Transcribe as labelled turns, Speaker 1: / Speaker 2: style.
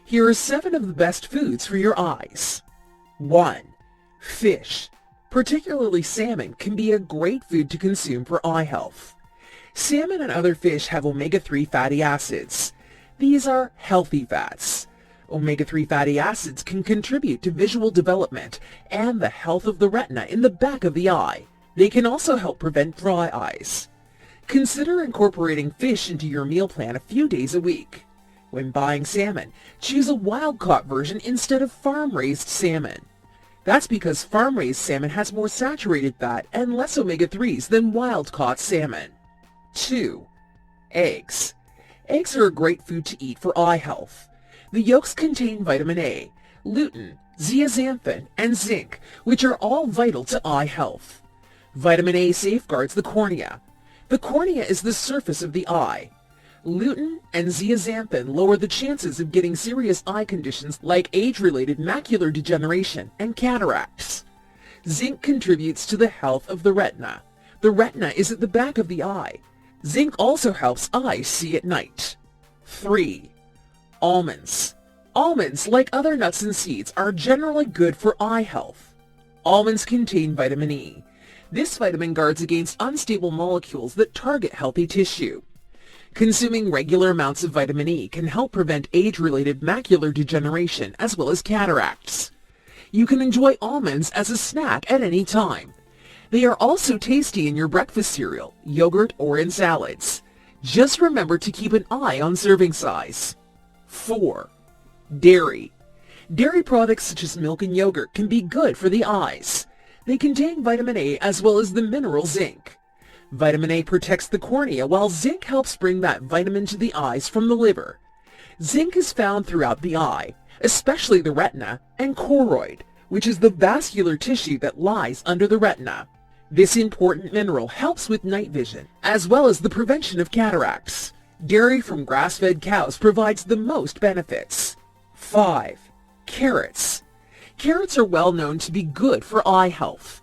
Speaker 1: Here are 7 of the best foods for your eyes. 1. Fish. Particularly salmon can be a great food to consume for eye health. Salmon and other fish have omega-3 fatty acids. These are healthy fats. Omega-3 fatty acids can contribute to visual development and the health of the retina in the back of the eye. They can also help prevent dry eyes. Consider incorporating fish into your meal plan a few days a week. When buying salmon, choose a wild-caught version instead of farm-raised salmon. That's because farm-raised salmon has more saturated fat and less omega-3s than wild-caught salmon. 2. Eggs. Eggs are a great food to eat for eye health. The yolks contain vitamin A, lutein, zeaxanthin, and zinc, which are all vital to eye health. Vitamin A safeguards the cornea. The cornea is the surface of the eye. Lutein and zeaxanthin lower the chances of getting serious eye conditions like age-related macular degeneration and cataracts. Zinc contributes to the health of the retina. The retina is at the back of the eye. Zinc also helps eyes see at night. 3. Almonds. Almonds, like other nuts and seeds, are generally good for eye health. Almonds contain vitamin E. This vitamin guards against unstable molecules that target healthy tissue. Consuming regular amounts of vitamin E can help prevent age-related macular degeneration as well as cataracts. You can enjoy almonds as a snack at any time. They are also tasty in your breakfast cereal, yogurt, or in salads. Just remember to keep an eye on serving size. 4. Dairy. Dairy products such as milk and yogurt can be good for the eyes. They contain vitamin A as well as the mineral zinc. Vitamin A protects the cornea while zinc helps bring that vitamin to the eyes from the liver. Zinc is found throughout the eye, especially the retina and choroid, which is the vascular tissue that lies under the retina. This important mineral helps with night vision, as well as the prevention of cataracts. Dairy from grass-fed cows provides the most benefits. 5. Carrots. Carrots are well known to be good for eye health.